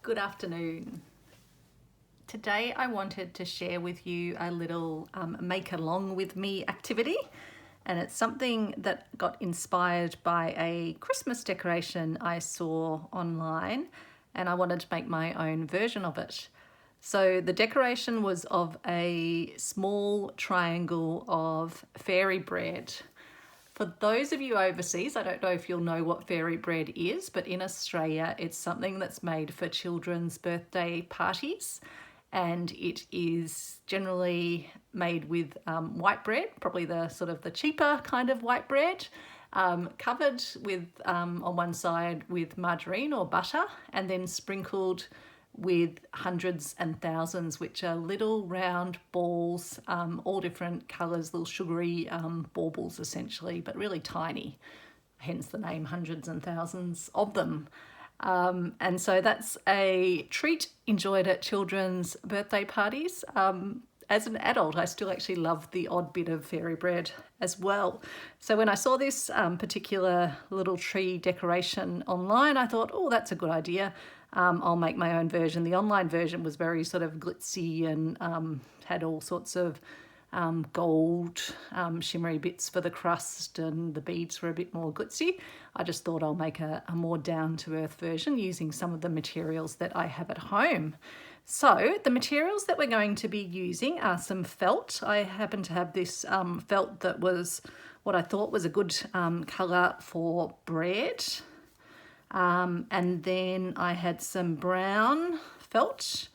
Good afternoon. Today I wanted to share with you a little make along with me activity, and it's something that got inspired by a Christmas decoration I saw online, and I wanted to make my own version of it. So the decoration was of a small triangle of fairy bread. For those of you overseas, I don't know if you'll know what fairy bread is, but in Australia it's something that's made for children's birthday parties, and it is generally made with white bread, probably the sort of the cheaper kind of white bread, covered with on one side with margarine or butter, and then sprinkled with hundreds and thousands, which are little round balls, all different colours, little sugary baubles essentially, but really tiny, hence the name hundreds and thousands of them. And so that's a treat enjoyed at children's birthday parties. As an adult, I still actually love the odd bit of fairy bread as well. So when I saw this particular little tree decoration online, I thought, oh, that's a good idea. I'll make my own version. The online version was very sort of glitzy and had all sorts of gold shimmery bits for the crust, and the beads were a bit more glitzy. I just thought I'll make a more down-to-earth version using some of the materials that I have at home. So the materials that we're going to be using are some felt. I happen to have this felt that was what I thought was a good colour for bread. And then I had some brown felt,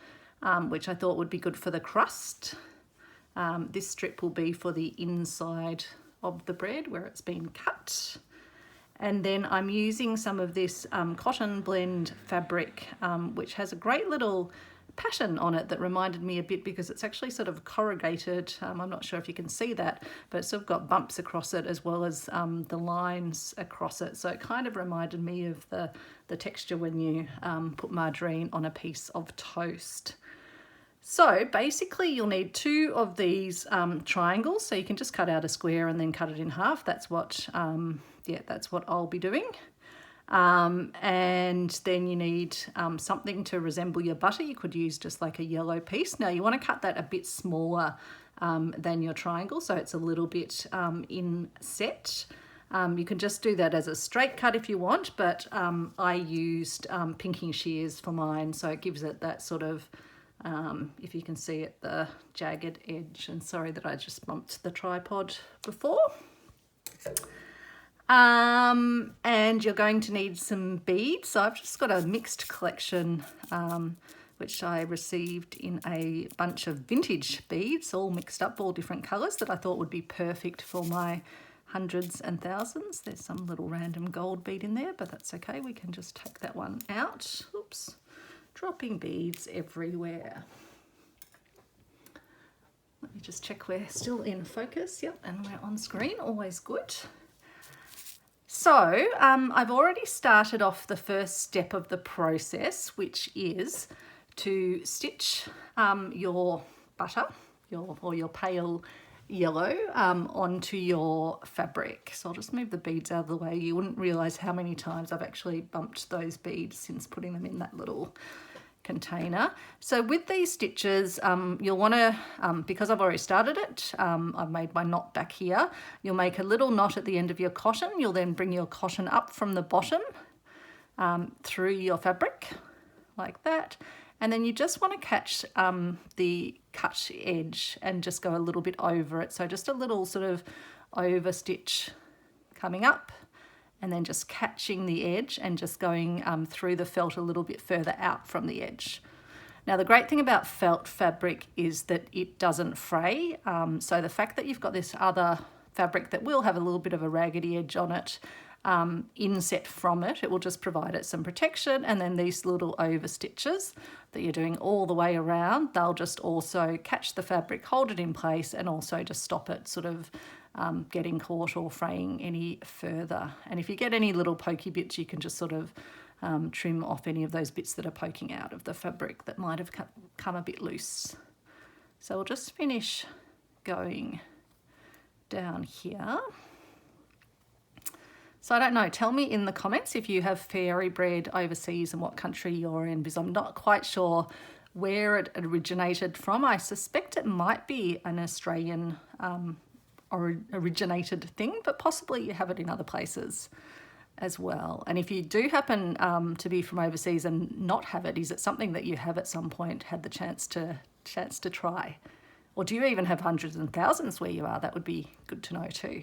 which I thought would be good for the crust. This strip will be for the inside of the bread where it's been cut. And then I'm using some of this cotton blend fabric, which has a great little pattern on it that reminded me a bit, because it's actually sort of corrugated. I'm not sure if you can see that, but it's sort of got bumps across it as well as the lines across it. So it kind of reminded me of the texture when you put margarine on a piece of toast. So basically you'll need two of these triangles. So you can just cut out a square and then cut it in half. That's what, that's what I'll be doing. And then you need something to resemble your butter. You could use just like a yellow piece. Now you want to cut that a bit smaller than your triangle, so it's a little bit inset. You can just do that as a straight cut if you want, but I used pinking shears for mine, so it gives it that sort of, if you can see it, the jagged edge. And sorry that I just bumped the tripod before. And you're going to need some beads. So I've just got a mixed collection, which I received in a bunch of vintage beads, all mixed up, all different colours, that I thought would be perfect for my hundreds and thousands. There's some little random gold bead in there, but that's okay. We can just take that one out. Oops, dropping beads everywhere. Let me just check we're still in focus. Yep, and we're on screen, always good. So I've already started off the first step of the process, which is to stitch your butter, your pale yellow, onto your fabric. So I'll just move the beads out of the way. You wouldn't realise how many times I've actually bumped those beads since putting them in that little container. So with these stitches, you'll want to, because I've already started it, I've made my knot back here. You'll make a little knot at the end of your cotton. You'll then bring your cotton up from the bottom through your fabric like that. And then you just want to catch the cut edge and just go a little bit over it. So just a little sort of over stitch coming up, and then just catching the edge and just going through the felt a little bit further out from the edge. Now the great thing about felt fabric is that it doesn't fray. So the fact that you've got this other fabric that will have a little bit of a raggedy edge on it, inset from it, it will just provide it some protection. And then these little over stitches that you're doing all the way around, they'll just also catch the fabric, hold it in place, and also just stop it sort of getting caught or fraying any further. And if you get any little pokey bits, you can just sort of trim off any of those bits that are poking out of the fabric that might have come a bit loose. So we'll just finish going down here. So I don't know, tell me in the comments if you have fairy bread overseas and what country you're in, because I'm not quite sure where it originated from. I suspect it might be an Australian or originated thing, but possibly you have it in other places as well. And if you do happen to be from overseas and not have it, is it something that you have at some point had the chance to try? Or do you even have hundreds and thousands where you are? That would be good to know too.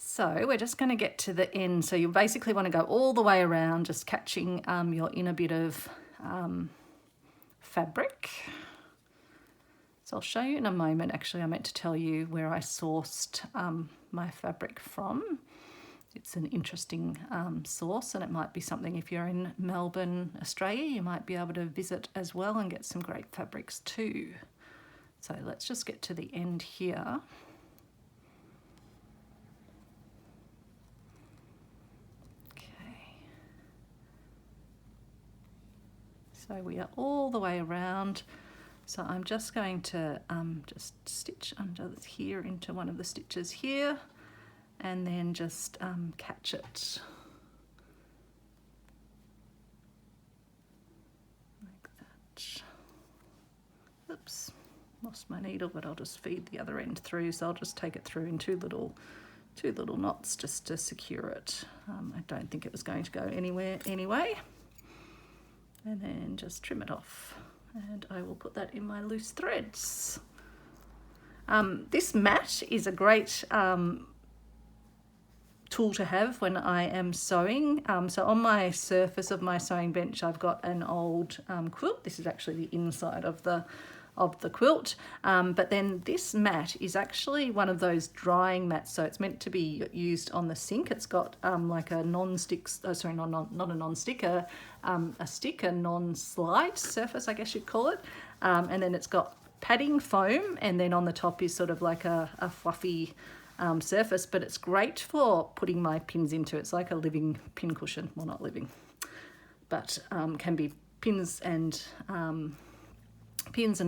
So we're just going to get to the end. So you basically want to go all the way around, just catching your inner bit of fabric. So I'll show you in a moment. Actually, I meant to tell you where I sourced my fabric from. It's an interesting source, and it might be something if you're in Melbourne, Australia, you might be able to visit as well and get some great fabrics too. So let's just get to the end here. So we are all the way around. So I'm just going to just stitch under here into one of the stitches here, and then just catch it like that. Oops, lost my needle, but I'll just feed the other end through. So I'll just take it through in two little knots just to secure it. I don't think it was going to go anywhere anyway. And then just trim it off, and I will put that in my loose threads. This mat is a great tool to have when I am sewing. So on my surface of my sewing bench, I've got an old quilt. This is actually the inside of the quilt, but then this mat is actually one of those drying mats, so it's meant to be used on the sink. It's got like a non-stick, sorry, not a non-stick, a stick, a non-slide surface, I guess you'd call it, and then it's got padding foam, and then on the top is sort of like a fluffy surface, but it's great for putting my pins into. It's like a living pin cushion. Well, not living, but can be pins and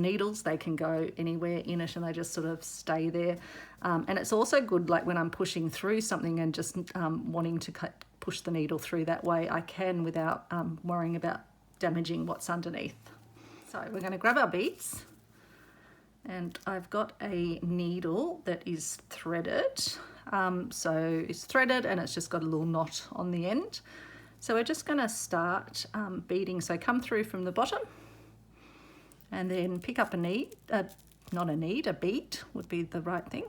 needles. They can go anywhere in it, and they just sort of stay there. And it's also good, like when I'm pushing through something and just wanting to push the needle through that way, I can without worrying about damaging what's underneath. So we're going to grab our beads, and I've got a needle that is threaded. So it's threaded and it's just got a little knot on the end. So we're just going to start beading. So come through from the bottom, and then pick up a bead would be the right thing.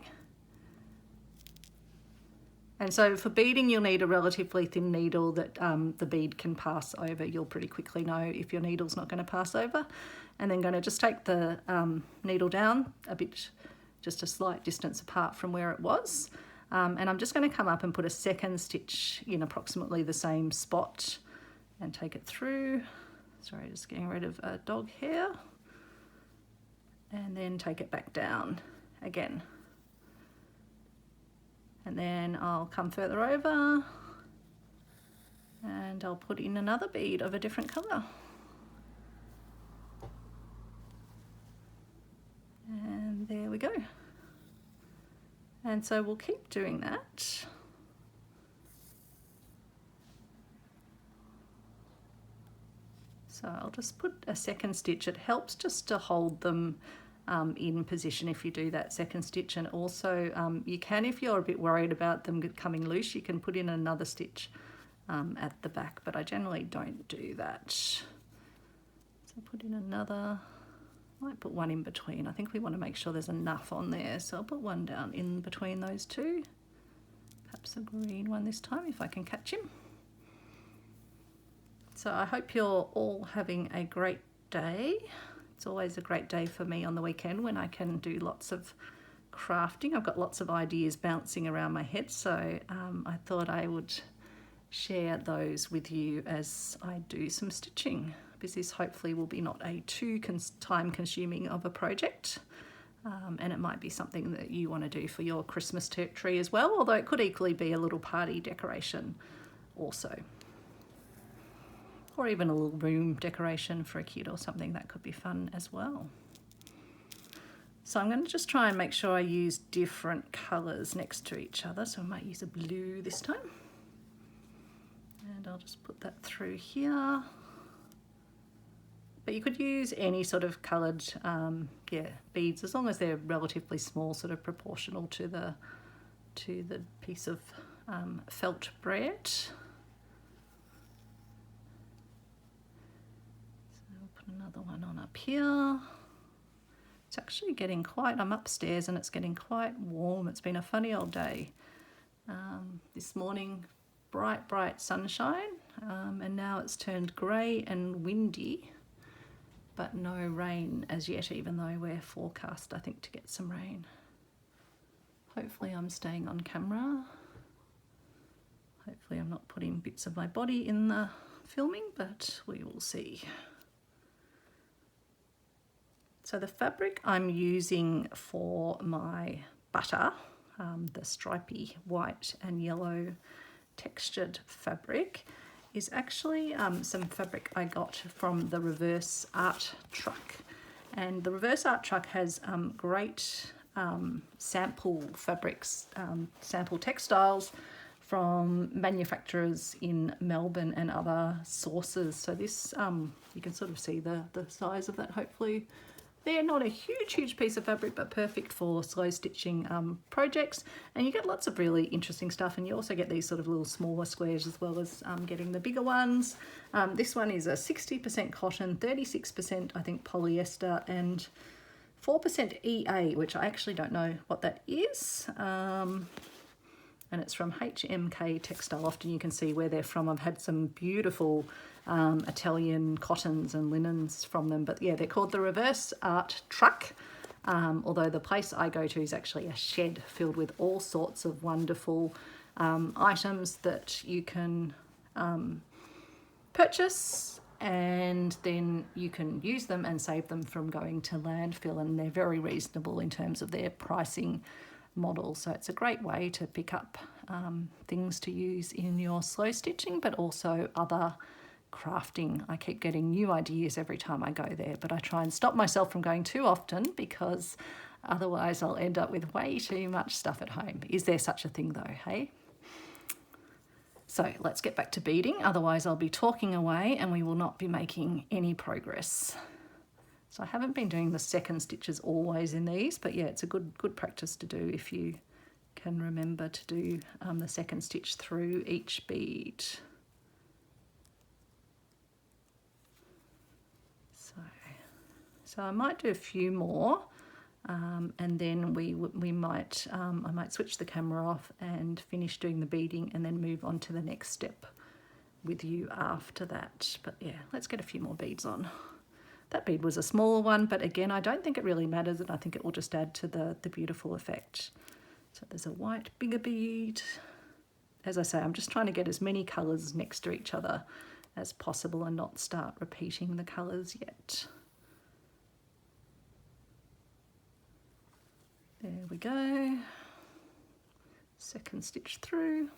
And so for beading, you'll need a relatively thin needle that the bead can pass over. You'll pretty quickly know if your needle's not going to pass over. And then going to just take the needle down a bit, just a slight distance apart from where it was. And I'm just going to come up and put a second stitch in approximately the same spot and take it through. Sorry, just getting rid of a dog hair. And then take it back down again. And then I'll come further over and I'll put in another bead of a different colour. And there we go. And so we'll keep doing that. So I'll just put a second stitch. It helps just to hold them in position if you do that second stitch, and also you can, if you're a bit worried about them coming loose, you can put in another stitch at the back, but I generally don't do that. So put in another, might put one in between. I think we want to make sure there's enough on there, so I'll put one down in between those two, perhaps a green one this time if I can catch him. So I hope you're all having a great day. It's always a great day for me on the weekend when I can do lots of crafting. I've got lots of ideas bouncing around my head, so I thought I would share those with you as I do some stitching, because this hopefully will be not a too time consuming of a project, and it might be something that you want to do for your Christmas tree as well, although it could equally be a little party decoration also. Or even a little room decoration for a kid or something. That could be fun as well. So I'm going to just try and make sure I use different colours next to each other. So I might use a blue this time. And I'll just put that through here. But you could use any sort of coloured beads, as long as they're relatively small, sort of proportional to the piece of felt bread. So I'll put another one on up here. It's actually getting quite, I'm upstairs and it's getting quite warm. It's been a funny old day. This morning, bright sunshine, and now it's turned grey and windy, but no rain as yet, even though we're forecast, I think, to get some rain. Hopefully I'm staying on camera. Hopefully I'm not putting bits of my body in the filming, but we will see. So the fabric I'm using for my butter, the stripy white and yellow textured fabric, is actually some fabric I got from the Reverse Art Truck. And the Reverse Art Truck has great sample fabrics, sample textiles from manufacturers in Melbourne and other sources. So this, you can sort of see the size of that, hopefully. They're not a huge piece of fabric, but perfect for slow stitching projects. And you get lots of really interesting stuff, and you also get these sort of little smaller squares as well as getting the bigger ones. This one is a 60% cotton, 36% I think polyester, and 4% EA, which I actually don't know what that is. And it's from HMK Textile. Often you can see where they're from. I've had some beautiful Italian cottons and linens from them, but yeah, they're called the Reverse Art Truck, although the place I go to is actually a shed filled with all sorts of wonderful items that you can purchase, and then you can use them and save them from going to landfill, and they're very reasonable in terms of their pricing model. So it's a great way to pick up things to use in your slow stitching, but also other crafting. I keep getting new ideas every time I go there, but I try and stop myself from going too often, because otherwise I'll end up with way too much stuff at home. Is there such a thing though, hey? So let's get back to beading, otherwise I'll be talking away and we will not be making any progress. So I haven't been doing the second stitches always in these, but yeah, it's a good practice to do if you can remember to do the second stitch through each bead. So I might do a few more, and then we might I might switch the camera off and finish doing the beading, and then move on to the next step with you after that. But yeah, let's get a few more beads on. That bead was a smaller one, but again, I don't think it really matters, and I think it will just add to the beautiful effect. So there's a white bigger bead. As I say, I'm just trying to get as many colours next to each other as possible and not start repeating the colours yet. There we go. Second stitch through.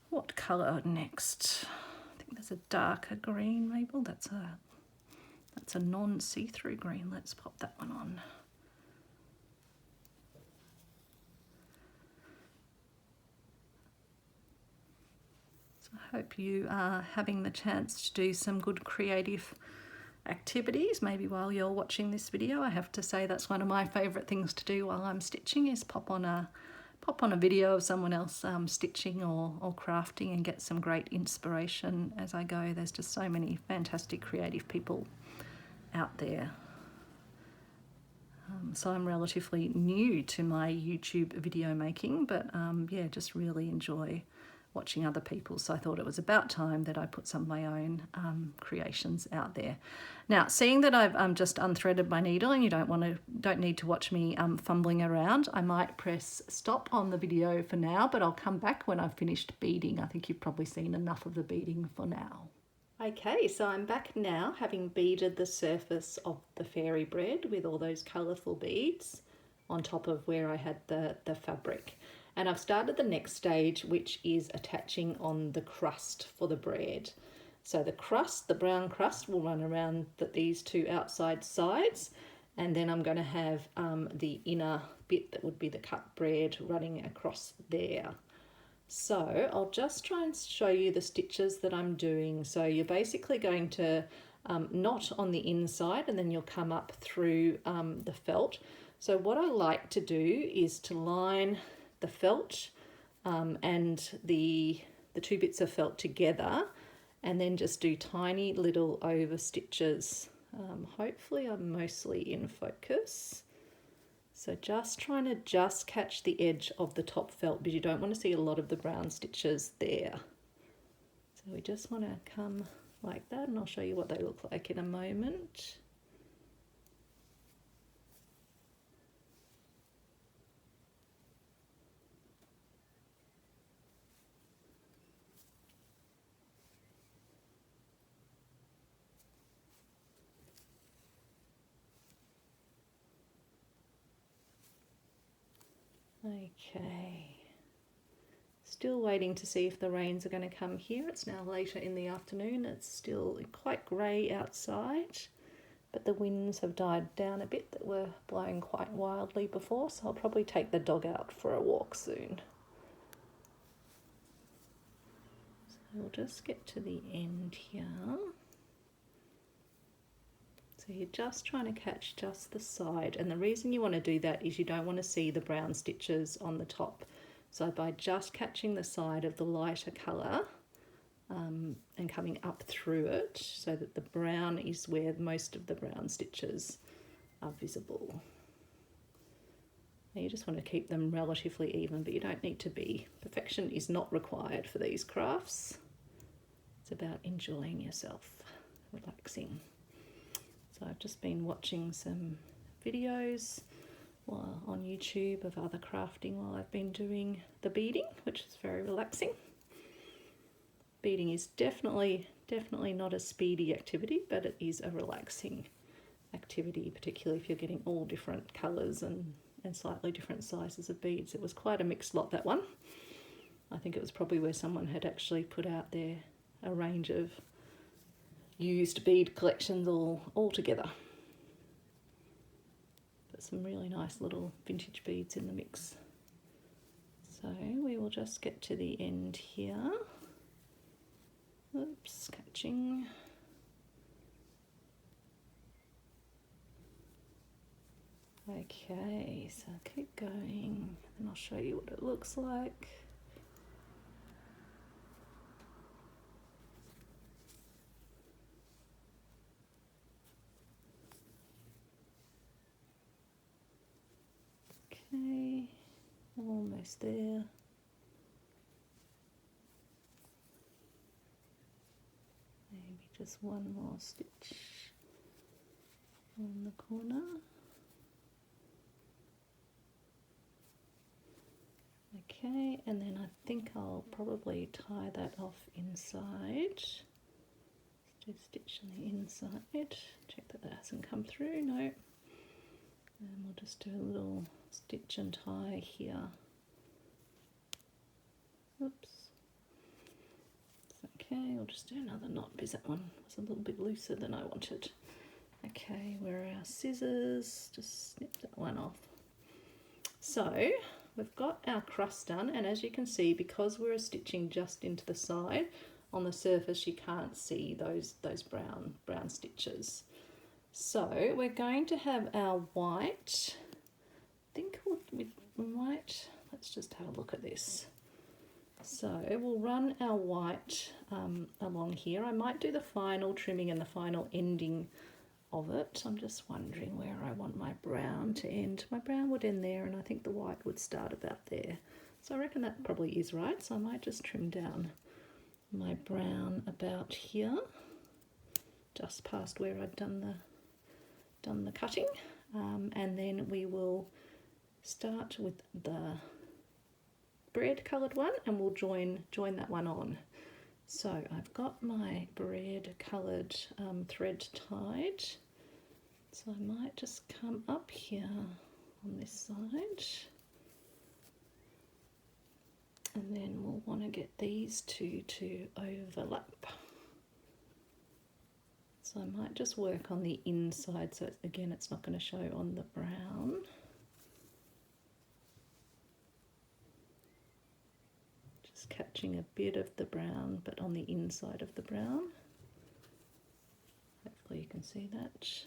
What colour next? I think there's a darker green, maybe. That's a non-see-through green. Let's pop that one on. So I hope you are having the chance to do some good creative activities maybe while you're watching this video. I have to say that's one of my favourite things to do while I'm stitching, is pop on a video of someone else stitching or crafting, and get some great inspiration as I go. There's just so many fantastic creative people out there. So I'm relatively new to my YouTube video making, but yeah, just really enjoy watching other people. So I thought it was about time that I put some of my own creations out there. Now, seeing that I've just unthreaded my needle, and you don't need to watch me fumbling around, I might press stop on the video for now, but I'll come back when I've finished beading. I think you've probably seen enough of the beading for now. Okay, so I'm back now, having beaded the surface of the fairy bread with all those colourful beads on top of where I had the fabric. And I've started the next stage, which is attaching on the crust for the bread. So the crust, the brown crust, will run around these two outside sides, And then I'm going to have the inner bit that would be the cut bread running across there. So I'll just try and show you the stitches that I'm doing. So you're basically going to knot on the inside, and then you'll come up through the felt. So what I like to do is to line the felt and the two bits of felt together, and then just do tiny little over stitches. Hopefully I'm mostly in focus. So just trying to just catch the edge of the top felt, but you don't want to see a lot of the brown stitches there. So we just want to come like that, and I'll show you what they look like in a moment. Okay, still waiting to see if the rains are going to come here. It's now later in the afternoon. It's still quite grey outside, but the winds have died down a bit that were blowing quite wildly before, so I'll probably take the dog out for a walk soon. So we'll just get to the end here. So you're just trying to catch just the side, and the reason you want to do that is you don't want to see the brown stitches on the top. So by just catching the side of the lighter colour and coming up through it, so that the brown is where most of the brown stitches are visible. Now you just want to keep them relatively even, but you don't need to be. Perfection is not required for these crafts. It's about enjoying yourself, relaxing. So I've just been watching some videos on YouTube of other crafting while I've been doing the beading, which is very relaxing. Beading is definitely not a speedy activity, but it is a relaxing activity, particularly if you're getting all different colours and slightly different sizes of beads. It was quite a mixed lot, that one. I think it was probably where someone had actually put out there a range of used bead collections all together. But some really nice little vintage beads in the mix. So we will just get to the end here. Oops, catching. Okay, so keep going and I'll show you what it looks like. Okay, almost there. Maybe just one more stitch on the corner. Okay, and then I think I'll probably tie that off inside. Just do a stitch on the inside. Check that that hasn't come through, no. And we'll just do a little stitch and tie here. Oops. Okay, we'll just do another knot because that one was a little bit looser than I wanted. Okay, where are our scissors? Just snip that one off. So we've got our crust done, and as you can see, because we're stitching just into the side, on the surface you can't see those brown stitches. So we're going to have our white. I think we might, let's just have a look at this. So we'll run our white along here. I might do the final trimming and the final ending of it. I'm just wondering where I want my brown to end. My brown would end there, and I think the white would start about there. So I reckon that probably is right. So I might just trim down my brown about here, just past where I'd done the cutting, and then we will start with the bread coloured one, and we'll join that one on. So I've got my bread coloured thread tied, so I might just come up here on this side, and then we'll want to get these two to overlap. So I might just work on the inside, so again it's not going to show on the brown. Just catching a bit of the brown, but on the inside of the brown. Hopefully you can see that. It's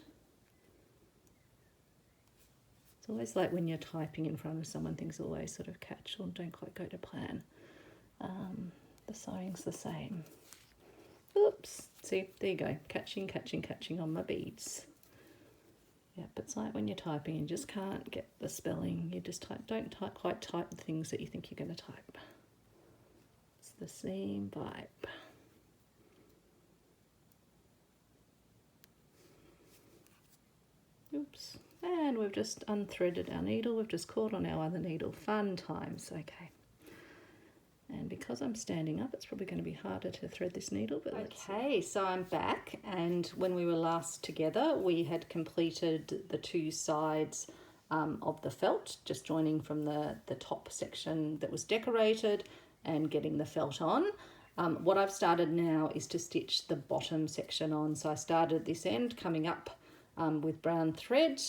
always like when you're typing in front of someone, things always sort of catch or don't quite go to plan. The sewing's the same. Oops, see, there you go, catching on my beads. Yep, it's like when you're typing, you just can't get the spelling. You just don't quite type the things that you think you're going to type. It's the same vibe. Oops, and we've just unthreaded our needle. We've just caught on our other needle. Fun times, okay. And because I'm standing up, it's probably going to be harder to thread this needle, but okay, so I'm back, and when we were last together, we had completed the two sides of the felt, just joining from the top section that was decorated and getting the felt on. What I've started now is to stitch the bottom section on. So I started this end coming up with brown thread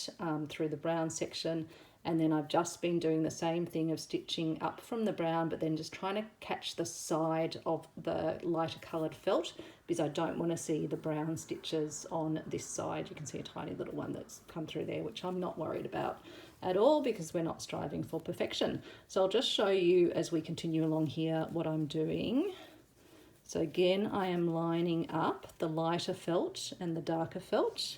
through the brown section, and then I've just been doing the same thing of stitching up from the brown, but then just trying to catch the side of the lighter coloured felt, because I don't want to see the brown stitches on this side. You can see a tiny little one that's come through there, which I'm not worried about at all, because we're not striving for perfection. So I'll just show you as we continue along here what I'm doing. So again, I am lining up the lighter felt and the darker felt.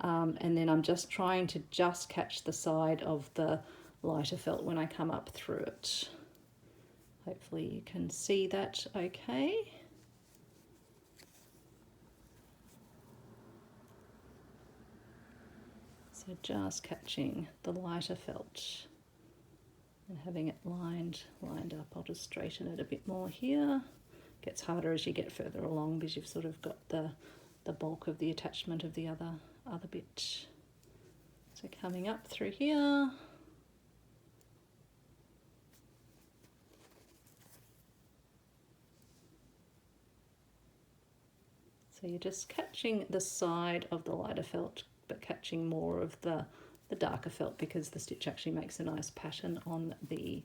And then I'm just trying to just catch the side of the lighter felt when I come up through it. Hopefully you can see that okay. So just catching the lighter felt and having it lined up. I'll just straighten it a bit more here. Gets harder as you get further along because you've sort of got the bulk of the attachment of the other bit. So coming up through here. So you're just catching the side of the lighter felt, but catching more of the darker felt, because the stitch actually makes a nice pattern on the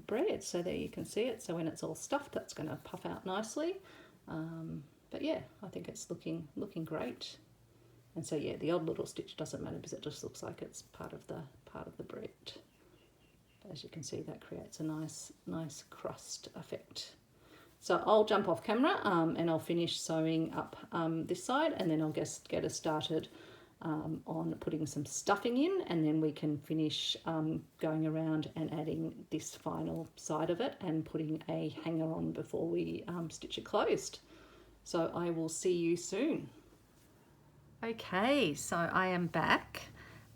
bread. So there you can see it. So when it's all stuffed, that's going to puff out nicely. But yeah, I think it's looking great. And so yeah, the odd little stitch doesn't matter because it just looks like it's part of the bread. As you can see, that creates a nice crust effect. So I'll jump off camera and I'll finish sewing up this side, and then I'll just get us started on putting some stuffing in, and then we can finish going around and adding this final side of it and putting a hanger on before we stitch it closed. So I will see you soon. Okay, so I am back,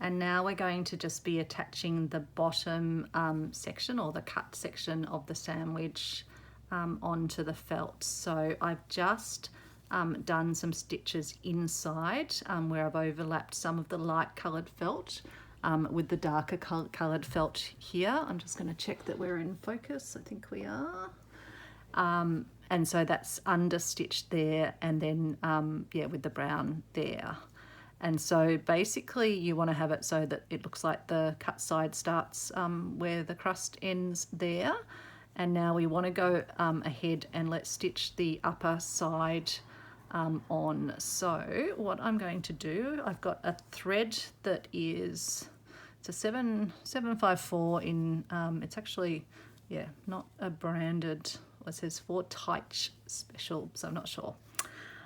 and now we're going to just be attaching the bottom section, or the cut section of the sandwich onto the felt. So I've just done some stitches inside where I've overlapped some of the light coloured felt with the darker coloured felt here. I'm just going to check that we're in focus. I think we are. And so that's understitched there, and then yeah, with the brown there. And so basically you want to have it so that it looks like the cut side starts where the crust ends there. And now we want to go ahead and let's stitch the upper side on. So what I'm going to do, I've got a thread that is, it's a 754 in, it's actually, yeah, not a branded, it says for tight special, so I'm not sure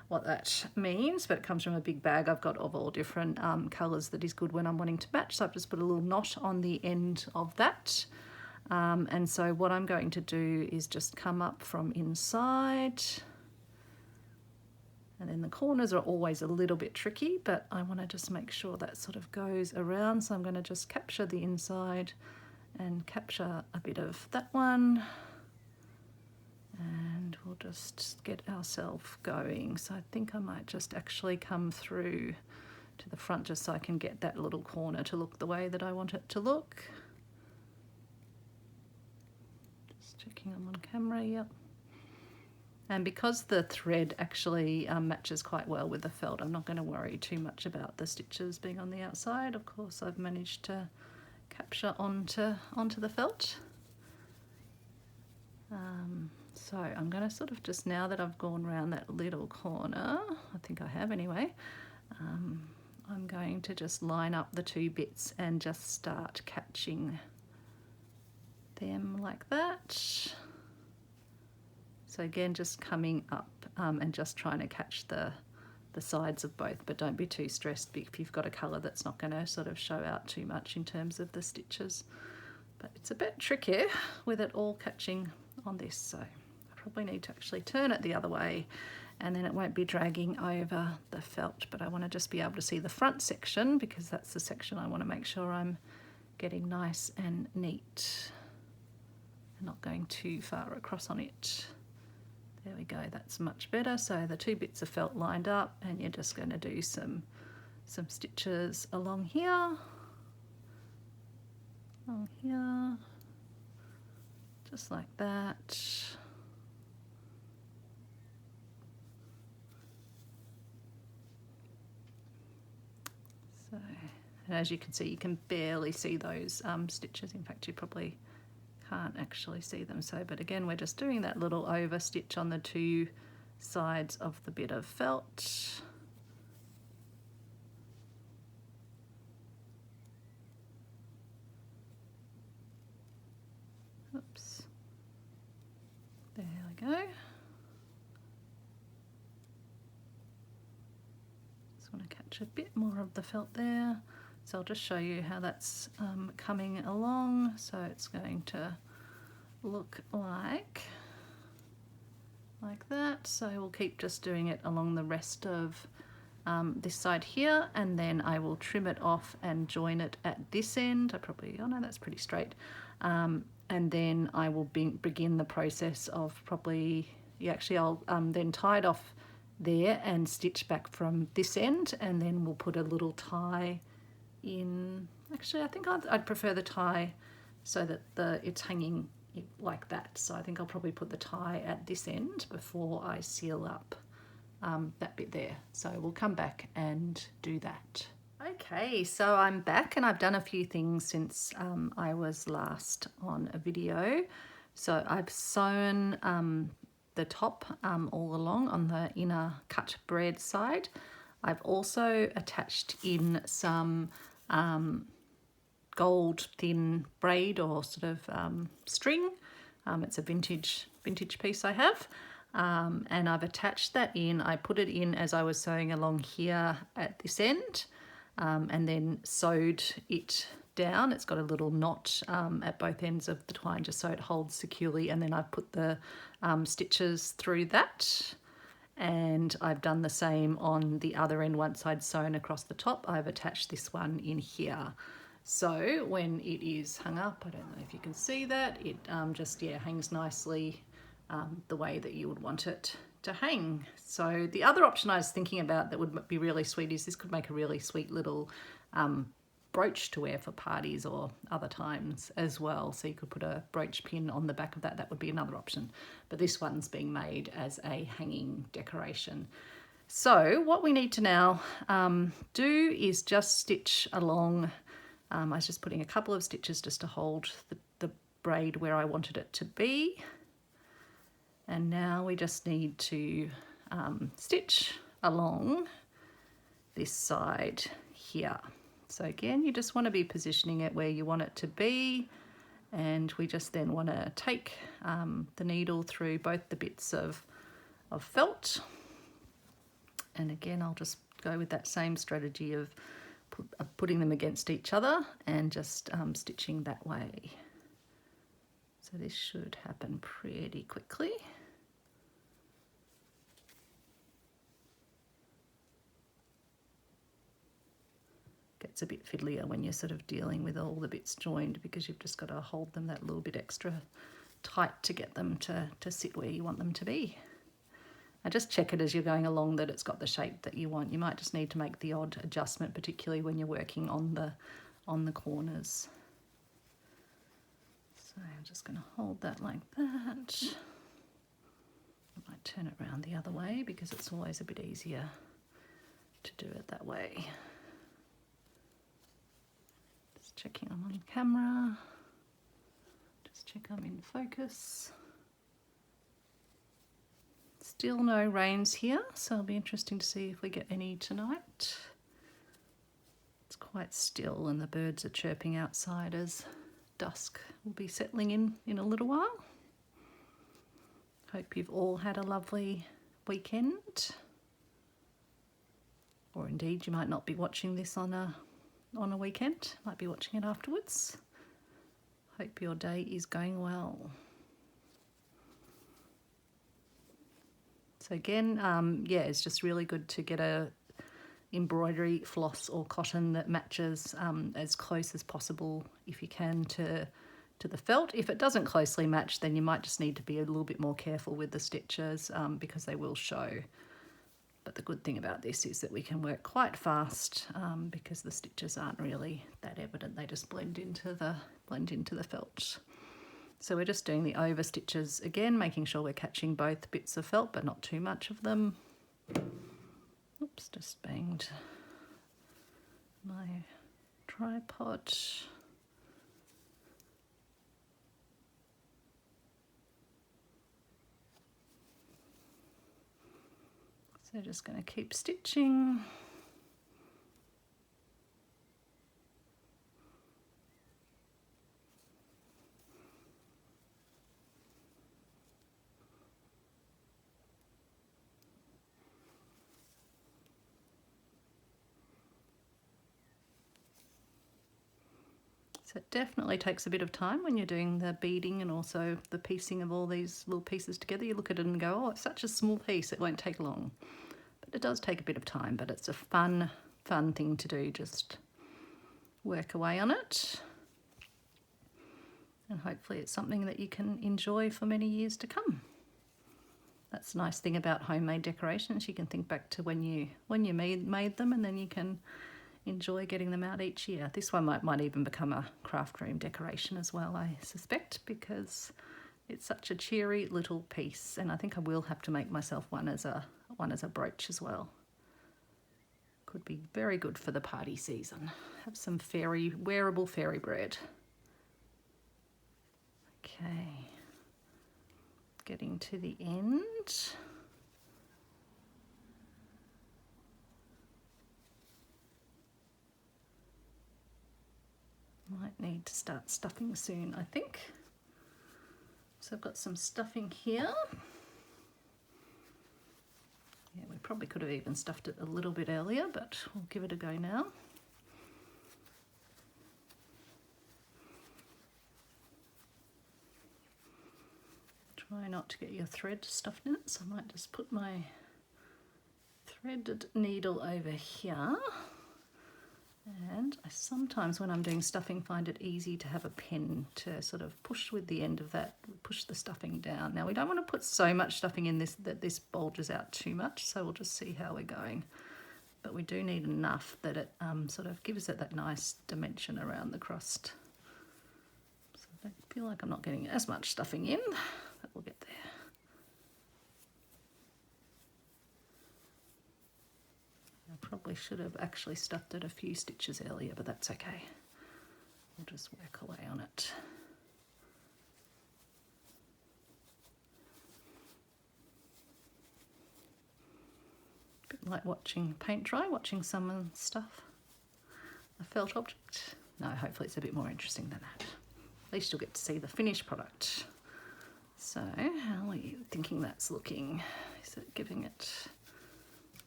what that means, but it comes from a big bag I've got of all different colours that is good when I'm wanting to match. So I've just put a little knot on the end of that. And so what I'm going to do is just come up from inside, and then the corners are always a little bit tricky, but I want to just make sure that sort of goes around. So I'm going to just capture the inside and capture a bit of that one. And we'll just get ourselves going. So I think I might just actually come through to the front just so I can get that little corner to look the way that I want it to look. Just checking I'm on camera, yep. And because the thread actually matches quite well with the felt, I'm not going to worry too much about the stitches being on the outside. Of course, I've managed to capture onto the felt. So I'm going to sort of just, now that I've gone around that little corner, I think I have anyway, I'm going to just line up the two bits and just start catching them like that. So again, just coming up and just trying to catch the sides of both, but don't be too stressed if you've got a colour that's not going to sort of show out too much in terms of the stitches. But it's a bit trickier with it all catching on this, so I probably need to actually turn it the other way and then it won't be dragging over the felt. But I want to just be able to see the front section because that's the section I want to make sure I'm getting nice and neat and not going too far across on it. There we go, that's much better. So the two bits of felt lined up and you're just going to do some stitches along here, just like that. So, and as you can see, you can barely see those stitches. In fact, you probably can't actually see them. So, but again, we're just doing that little over stitch on the two sides of the bit of felt. Oops. There we go. Just want to catch a bit more of the felt there. So I'll just show you how that's coming along. So it's going to look like that. So we'll keep just doing it along the rest of this side here, and then I will trim it off and join it at this end. Oh no, that's pretty straight. And then I will begin the process of I'll then tie it off there and stitch back from this end, and then we'll put a little tie in. Actually, I think I'd prefer the tie so that it's hanging like that. So I think I'll probably put the tie at this end before I seal up that bit there. So we'll come back and do that. Okay, so I'm back and I've done a few things since I was last on a video. So I've sewn the top all along on the inner cut braid side. I've also attached in some gold thin braid or sort of string. It's a vintage piece I have. And I've attached that in. I put it in as I was sewing along here at this end, and then sewed it down. It's got a little knot at both ends of the twine just so it holds securely, and then I've put the stitches through that. And I've done the same on the other end. Once I'd sewn across the top, I've attached this one in here. So when it is hung up, I don't know if you can see that, it just hangs nicely the way that you would want it to hang. So the other option I was thinking about that would be really sweet is this could make a really sweet little brooch to wear for parties or other times as well. So you could put a brooch pin on the back of that. That would be another option. But this one's being made as a hanging decoration. So what we need to now do is just stitch along. I was just putting a couple of stitches just to hold the braid where I wanted it to be. And now we just need to stitch along this side here. So again, you just want to be positioning it where you want it to be. And we just then want to take the needle through both the bits of felt. And again, I'll just go with that same strategy of putting them against each other and just stitching that way. So this should happen pretty quickly. Gets a bit fiddlier when you're sort of dealing with all the bits joined because you've just got to hold them that little bit extra tight to get them to sit where you want them to be. And just check it as you're going along that it's got the shape that you want. You might just need to make the odd adjustment, particularly when you're working on the corners. So I'm just going to hold that like that. I might turn it around the other way because it's always a bit easier to do it that way. Just checking I'm on camera. Just check I'm in focus. Still no rains here, so it'll be interesting to see if we get any tonight. It's quite still and the birds are chirping outside as dusk will be settling in a little while. Hope you've all had a lovely weekend. Or indeed you might not be watching this on a weekend, might be watching it afterwards. Hope your day is going well. So again, yeah, it's just really good to get a embroidery floss or cotton that matches as close as possible if you can to the felt. If it doesn't closely match, then you might just need to be a little bit more careful with the stitches because they will show. But the good thing about this is that we can work quite fast because the stitches aren't really that evident. They just blend into the felt. So we're just doing the over stitches again, making sure we're catching both bits of felt, but not too much of them. Oops, just banged my tripod. So just going to keep stitching. So it definitely takes a bit of time when you're doing the beading and also the piecing of all these little pieces together. You look at it and go, oh, it's such a small piece, it won't take long. But it does take a bit of time, but it's a fun thing to do. Just work away on it. And hopefully it's something that you can enjoy for many years to come. That's the nice thing about homemade decorations. You can think back to when you made them, and then you can enjoy getting them out each year. This one might even become a craft room decoration as well, I suspect, because it's such a cheery little piece, and I think I will have to make myself one as a brooch as well. Could be very good for the party season. Have some wearable fairy bread. Okay, getting to the end. Might need to start stuffing soon, I think. So I've got some stuffing here. Yeah, we probably could have even stuffed it a little bit earlier, but we'll give it a go now. Try not to get your thread stuffed in it, so I might just put my threaded needle over here. And I sometimes, when I'm doing stuffing, find it easy to have a pen to sort of push with the end of that, push the stuffing down. Now we don't want to put so much stuffing in this that this bulges out too much, so we'll just see how we're going. But we do need enough that it sort of gives it that nice dimension around the crust. So I don't feel like I'm not getting as much stuffing in, but we'll get there. I probably should have actually stuffed it a few stitches earlier, but that's okay. We'll just work away on it. A bit like watching paint dry, watching someone stuff a felt object. No, hopefully it's a bit more interesting than that. At least you'll get to see the finished product. So, how are you thinking that's looking? Is it giving it...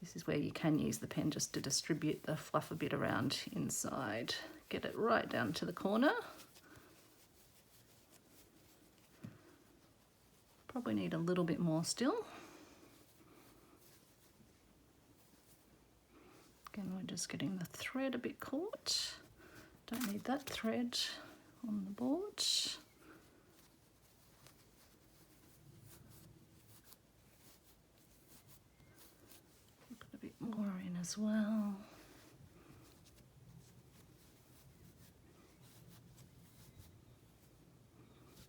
This is where you can use the pen just to distribute the fluff a bit around inside. Get it right down to the corner. Probably need a little bit more still. Again, we're just getting the thread a bit caught. Don't need that thread on the board. More in as well.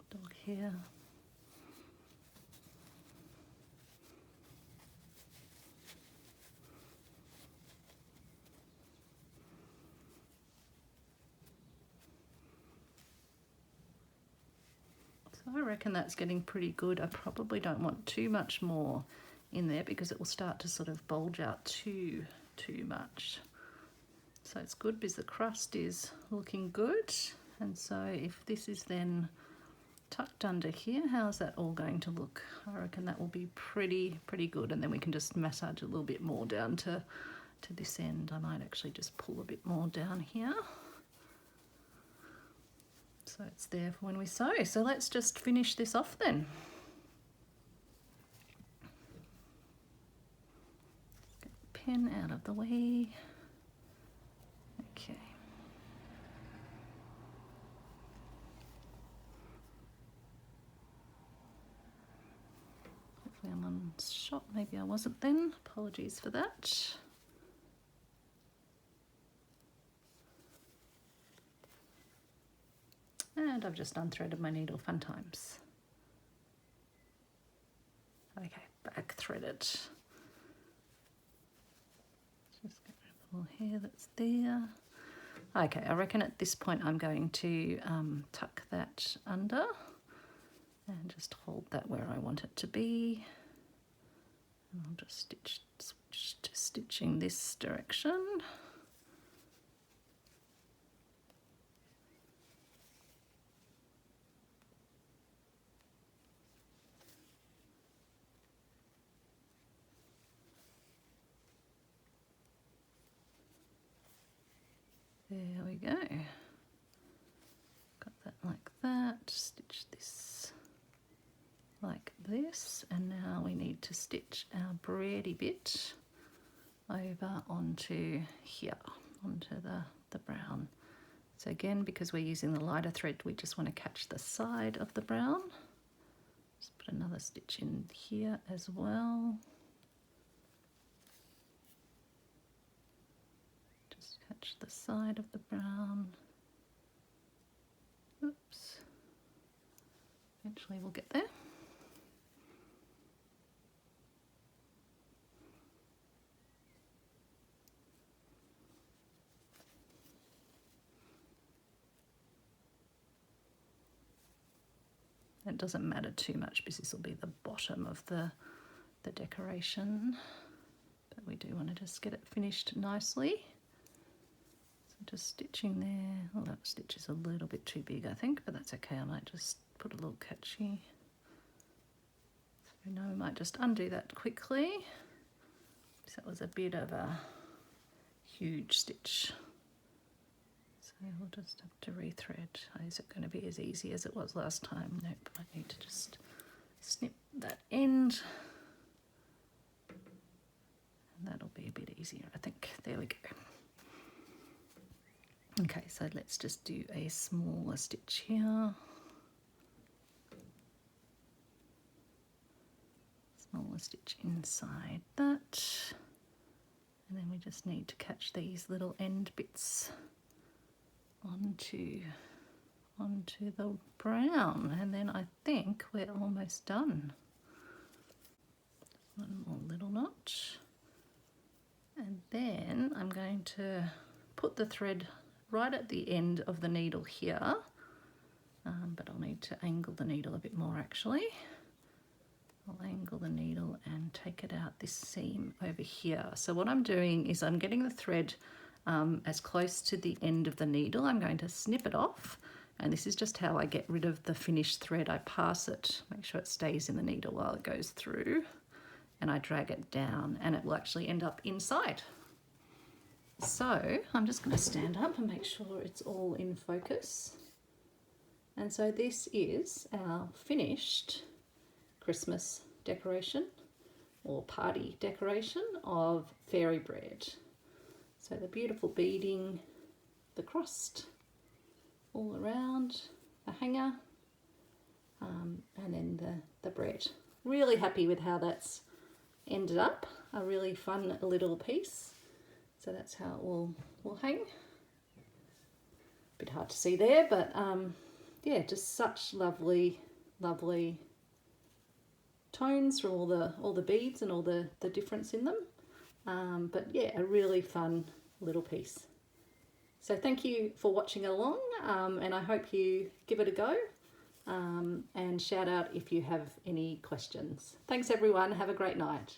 Dog here. So I reckon that's getting pretty good. I probably don't want too much more in there because it will start to sort of bulge out too much. So it's good because the crust is looking good. And so if this is then tucked under here, how's that all going to look? I reckon that will be pretty good, and then we can just massage a little bit more down to this end. I might actually just pull a bit more down here. So it's there for when we sew. So let's just finish this off then. Let's get the pen out of the way. Okay. Hopefully I'm on shot. Maybe I wasn't then. Apologies for that. And I've just unthreaded my needle, fun times. Okay, back threaded. Just get rid of the little hair that's there. Okay, I reckon at this point I'm going to tuck that under and just hold that where I want it to be. And I'll just switch to stitching this direction. There we go. Got that like that. Stitch this like this, and now we need to stitch our braidey bit over onto here, onto the brown. So again, because we're using the lighter thread, we just want to catch the side of the brown. Just put another stitch in here as well. Catch the side of the brown. Oops. Eventually we'll get there. It doesn't matter too much because this will be the bottom of the decoration. But we do want to just get it finished nicely. Just stitching there. Well, that stitch is a little bit too big, I think, but that's okay. I might just put a little catchy. So now we might just undo that quickly. So that was a bit of a huge stitch. So we'll just have to rethread. Is it going to be as easy as it was last time? Nope, I need to just snip that end. And that'll be a bit easier, I think. There we go. Okay, so let's just do a smaller stitch here. Smaller stitch inside that. And then we just need to catch these little end bits onto the brown. And then I think we're almost done. One more little notch. And then I'm going to put the thread right at the end of the needle here, but I'll need to angle the needle a bit more actually. I'll angle the needle and take it out this seam over here. So what I'm doing is I'm getting the thread as close to the end of the needle. I'm going to snip it off, and this is just how I get rid of the finished thread. I pass it, make sure it stays in the needle while it goes through, and I drag it down, and it will actually end up inside. So I'm just going to stand up and make sure it's all in focus. And so this is our finished Christmas decoration or party decoration of fairy bread. So the beautiful beading, the crust all around, the hanger, and then the bread. Really happy with how that's ended up. A really fun little piece. So that's how it will hang. Bit hard to see there, but yeah, just such lovely tones from all the beads and all the difference in them. But yeah, a really fun little piece. So thank you for watching along, and I hope you give it a go. and shout out if you have any questions. Thanks everyone. Have a great night.